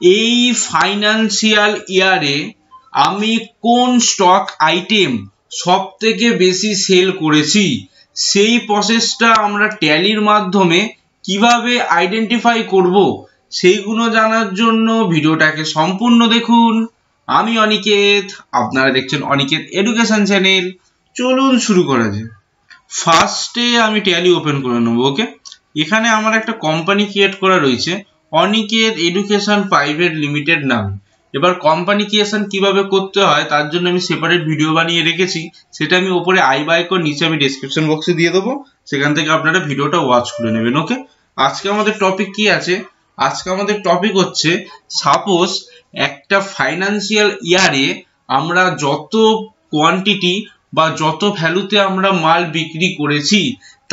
এই ফাইন্যান্সিয়াল ইয়ারে আমি কোন স্টক আইটেম সব থেকে বেশি সেল করেছি সেই প্রসেসটা আমরা ট্যালির মাধ্যমে কিভাবে আইডেন্টিফাই করব সেইগুলো জানার জন্য ভিডিওটাকে সম্পূর্ণ দেখুন। আমি অনিকেত, আপনারা দেখছেন অনিকেত এডুকেশন চ্যানেল। চলুন শুরু করা যাক। ফার্স্টে আমি ট্যালি ওপেন করে নেব। ওকে, এখানে আমার একটা কোম্পানি ক্রিয়েট করা রয়েছে অনিকেত এডুকেশন প্রাইভেট লিমিটেড নাম। এবার কোম্পানি ক্রিয়েশন কিভাবে করতে হয় তার জন্য আমি সেপারেট ভিডিও বানিয়ে রেখেছি, সেটা আমি উপরে আই বাইকন নিচে আমি ডেসক্রিপশন বক্সে দিয়ে দেবো, সেখান থেকে আপনারা ভিডিওটা ওয়াচ করে নেবেন। ওকে, আজকে আমাদের টপিক কি আছে? আজকে আমাদের টপিক হচ্ছে সাপোজ একটা ফাইন্যান্সিয়াল ইয়ারে আমরা যত কোয়ান্টিটি বা যত ভ্যালুতে আমরা মাল বিক্রি করেছি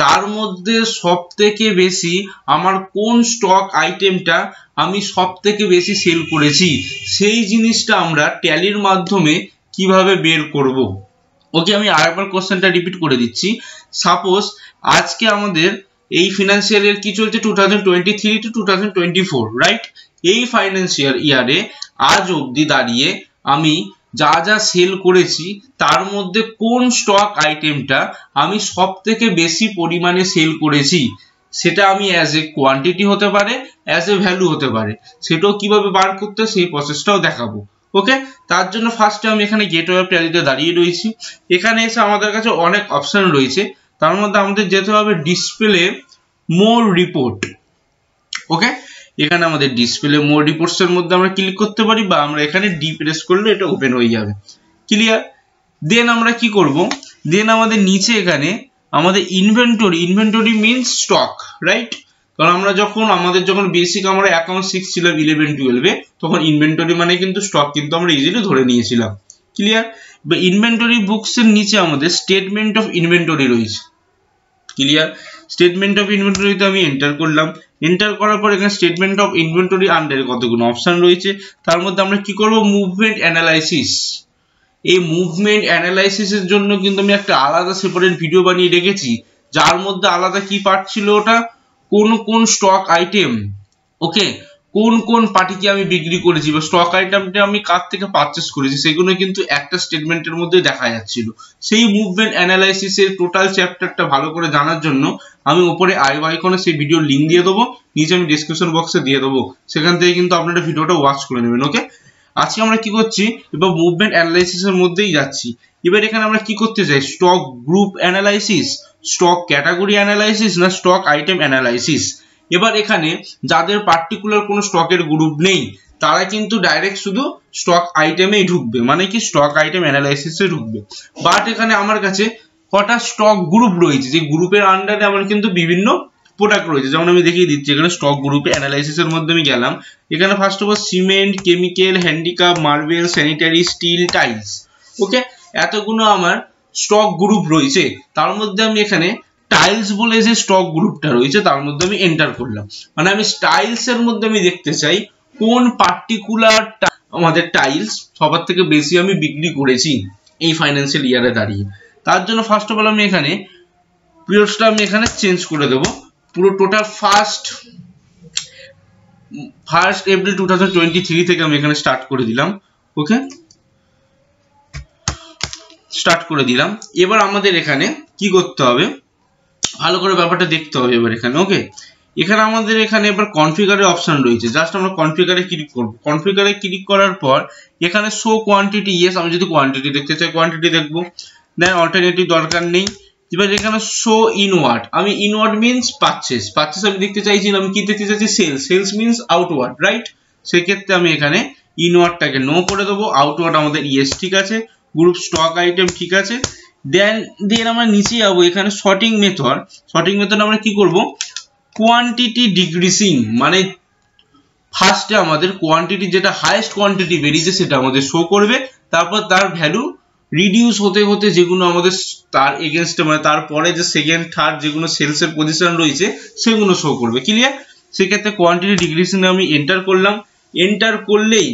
তার মধ্যে সব থেকে বেশি আমার কোন স্টক আইটেমটা আমি সব থেকে বেশি সেল করেছি সেই জিনিসটা আমরা ট্যালির মাধ্যমে কিভাবে বের করব। ওকে, আমি আরেকবার কোশ্চেনটা রিপিট করে দিচ্ছি। সাপোজ আজকে আমাদের এই ফিনান্সিয়াল ইয়ার কি চলছে 2023 টু 2024, রাইট? এই ফাইন্যান্সিয়াল ইয়ারে আজ অবধি দাঁড়িয়ে আমি যা যা সেল করেছি তার মধ্যে কোন স্টক আইটেমটা আমি সব থেকে বেশি পরিমাণে সেল করেছি, সেটা আমি অ্যাজ এ কোয়ান্টিটি হতে পারে, অ্যাজ এ ভ্যালু হতে পারে, সেটাও কিভাবে বার করতে সেই প্রসেসটাও দেখাবো। ওকে, তার জন্য ফার্স্টে আমি এখানে গেটওয়ে অফ ট্যালিতে দাঁড়িয়ে রয়েছি। এখানে এসে আমাদের কাছে অনেক অপশন রয়েছে, তার মধ্যে আমাদের যেতে হবে ডিসপ্লে মোর রিপোর্ট। ওকে, এখানে আমাদের ডিসপ্লে মোর রিপোর্টস এর মধ্যে আমরা ক্লিক করতে পারি বা আমরা এখানে ডি প্রেস করলে এটা ওপেন হয়ে যাবে। ক্লিয়ার? দেন আমরা কি করব, দেন আমাদের নিচে এখানে আমাদের ইনভেন্টরি মিন্স স্টক, রাইট? কারণ আমরা আমাদের যখন বেসিক আমরা অ্যাকাউন্ট শিখছিলাম 11-12 তখন ইনভেন্টরি মানে কিন্তু স্টক কিন্তু আমরা ইজিলি ধরে নিয়েছিলাম। ক্লিয়ার? বা ইনভেন্টরি বুকস এর নিচে আমাদের স্টেটমেন্ট অফ ইনভেন্টরি রয়েছে। ক্লিয়ার? স্টেটমেন্ট অফ ইনভেন্টরিতে আমি এন্টার করলাম। এন্টার করার পর এখানে স্টেটমেন্ট অফ ইনভেন্টরি আন্ডারে কতগুলো অপশন রয়েছে, তার মধ্যে আমরা কি করব, মুভমেন্ট অ্যানালাইসিস। এই মুভমেন্ট অ্যানালাইসিসের জন্য কিন্তু আমি একটা আলাদা সেপারেট ভিডিও বানিয়ে রেখেছি, যার মধ্যে আলাদা কি পার্ট ছিল, ওটা কোন কোন স্টক আইটেম, ওকে, কোন কোন পার্টিকে আমি বিক্রি করেছি বা স্টক আইটেমটা আমি কার থেকে পারচেস করেছি সেগুলো কিন্তু একটা স্টেটমেন্টের মধ্যে দেখা যাচ্ছিল। সেই মুভমেন্ট অ্যানালাইসিসের টোটাল চ্যাপ্টারটা ভালো করে জানার জন্য আমি উপরে আই আইকনে সেই ভিডিওর লিংক দিয়ে দেবো, নিচে আমি ডেসক্রিপশন বক্সে দিয়ে দেবো, সেখান থেকে কিন্তু আপনারা ভিডিওটা ওয়াচ করে নেবেন। ওকে, আজকে আমরা কি করছি, এবার মুভমেন্ট অ্যানালাইসিসের মধ্যেই যাচ্ছি। এবার এখানে আমরা কি করতে চাই, stock group analysis, stock category analysis না স্টক আইটেম অ্যানালাইসিস। এবার এখানে যাদের পার্টিকুলার কোনো স্টকের গ্রুপ নেই তারা কিন্তু ডাইরেক্ট শুধু স্টক আইটেমেই ঢুকবে, মানে কি স্টক আইটেম অ্যানালাইসিসে ঢুকবে। বাট এখানে আমার কাছে কটা স্টক গ্রুপ রয়েছে, যে গ্রুপের আন্ডারে আমার কিন্তু বিভিন্ন প্রোডাক্ট রয়েছে, যেমন আমি দেখিয়ে দিচ্ছি। এখানে স্টক গ্রুপে অ্যানালাইসিসের মধ্যে আমি গেলাম, এখানে first of all cement, chemical, handicraft, marble, sanitary, steel, tiles. Okay, এতগুলো আমার স্টক গ্রুপ রয়েছে। তার মধ্যে আমি এখানে টাইলস বলে যে স্টক গ্রুপটা রয়েছে তার মধ্যে আমি এন্টার করলাম, মানে আমি টাইলস এর মধ্যে আমি দেখতে চাই কোন পার্টিকুলার আমাদের টাইলস সবার থেকে বেশি আমি বিক্রি করেছি এই ফাইন্যান্সিয়াল ইয়ারে দাঁড়িয়ে। তার জন্য ফার্স্ট অফ অল আমি এখানে পিরিয়ডসটা আমি এখানে চেঞ্জ করে দেব, পুরো টোটাল ফার্স্ট এপ্রিল 2023 থেকে আমি এখানে স্টার্ট করে দিলাম। ওকে, স্টার্ট করে দিলাম। এবার আমাদের এখানে কি করতে হবে, ভালো করে ব্যাপারটা দেখতে হবে এবার এখানে। ওকে, এখানে আমাদের এখানে এবার কনফিগারের অপশন রয়েছে, জাস্ট আমরা কনফিগারে ক্লিক করব। কনফিগারে ক্লিক করার পর এখানে শো কোয়ান্টিটি, ইয়েস, আমি যদি কোয়ান্টিটি দেখতে চাই কোয়ান্টিটি দেখবো, দেন অল্টারনেটিভ দরকার নেই। এবার এখানে শো ইনওয়ার্ড, আমি ইনওয়ার্ড মিন্স পারচেস আমি দেখতে চাইছি, আমি কি দেখতে চাইছি, সেলস মিন্স আউটওয়ার্ড, রাইট? সেক্ষেত্রে আমি এখানে ইনওয়ার্ডটাকে নো করে দেবো, আউটওয়ার্ড আমাদের ইয়েস ঠিক আছে, গ্রুপ স্টক আইটেম ঠিক আছে। দেন আমরা নিচে যাবো, এখানে সর্টিং মেথড আমরা কি করব, কোয়ান্টিটি ডিক্রিজিং, মানে ফার্স্টে আমাদের কোয়ান্টিটি যেটা হাইয়েস্ট কোয়ান্টিটি বেরিয়েছে সেটা আমাদের শো করবে, তারপর তার ভ্যালু রিডিউস হতে হতে যেগুলো আমাদের তার এগেইনস্টে মানে তারপরে যে সেকেন্ড থার্ড যেগুলো সেলসের পজিশন রয়েছে সেগুলো শো করবে। ক্লিয়ার? সেক্ষেত্রে কোয়ান্টিটি ডিক্রিজিং আমি এন্টার করলাম। এন্টার করলেই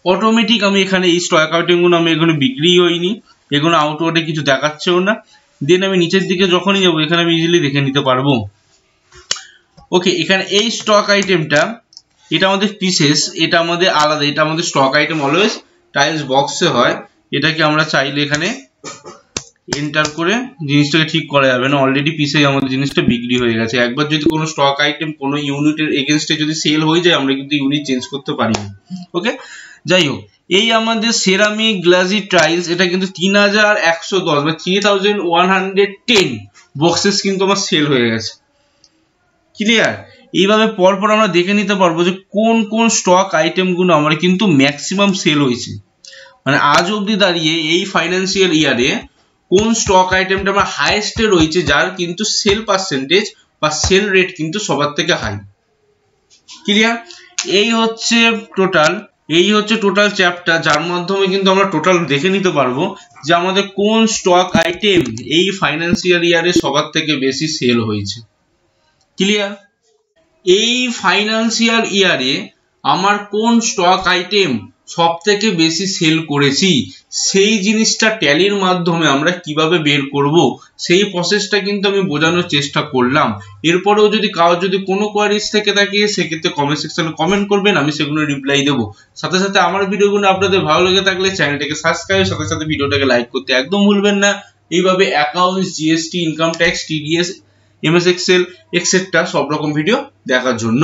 অটোমেটিক আমি এখানে এই স্টক আইটেম গুলো আমি এখানে বিক্রি হয়নি, এগুলো আউটওয়ার্ডে কিছু দেখাচ্ছেও না। দেন আমি নিচের দিকে যখনই যাবো এখানে আমি ইজিলি দেখে নিতে পারবো। ওকে, এখানে এই স্টক আইটেমটা এটা আমাদের পিসেস, এটা আমাদের আলাদা, এটা আমাদের স্টক আইটেম অলওয়েজ টাইলস বক্সে হয়। এটাকে আমরা চাইলে এখানে এন্টার করে জিনিসটাকে ঠিক করা যাবে না, অলরেডি পিসে আমাদের জিনিসটা বিক্রি হয়ে গেছে। একবার যদি কোনো স্টক আইটেম কোনো ইউনিটের এগেনস্টে যদি সেল হয়ে যায়, আমরা কিন্তু ইউনিট চেঞ্জ করতে পারি না। ওকে, যাই হোক, এই আমাদের সেরামিক গ্লাসি টাইলস, এটা কিন্তু 3110 বা 3110 বক্সেস কিন্তু আমার সেল হয়ে গেছে। ক্লিয়ার? এইভাবে পরপর আমরা দেখে নিতে পারবো যে কোন কোন স্টক আইটেম গুলো আমার কিন্তু ম্যাক্সিমাম সেল হয়েছে, মানে আজ অবধি দাঁড়িয়ে এই ফাইন্যান্সিয়াল ইয়ারে কোন স্টক আইটেমটা আমার হাইয়েস্টে রয়েছে, যার কিন্তু সেল পার্সেন্টেজ বা সেল রেট কিন্তু সবার থেকে হাই। ক্লিয়ার? এই হচ্ছে টোটাল চ্যাপ্টার, যার মাধ্যমে কিন্তু আমরা টোটাল দেখে নিতে পারবো যে আমাদের কোন স্টক আইটেম এই ফাইন্যান্সিয়াল ইয়ারে সবার থেকে বেশি সেল হয়েছে। ক্লিয়ার? এই ফাইন্যান্সিয়াল ইয়ারে আমার কোন স্টক আইটেম সব থেকে বেশি সেল করেছি, সেই জিনিসটা ট্যালির মাধ্যমে আমরা কিভাবে বের করব, সেই প্রসেসটা কিন্তু আমি বোঝানোর চেষ্টা করলাম। এরপরেও যদি কারোর যদি কোনো কোয়ারিজ থেকে থাকে, সেক্ষেত্রে কমেন্ট সেকশনে কমেন্ট করবেন, আমি সেগুলো রিপ্লাই দেবো। সাথে সাথে আমার ভিডিওগুলো আপনাদের ভালো লেগে থাকলে চ্যানেলটাকে সাবস্ক্রাইব, সাথে সাথে ভিডিওটাকে লাইক করতে একদম ভুলবেন না। এইভাবে accounts, GST, income tax, TDS, MS Excel etcetera সব রকম ভিডিও দেখার জন্য।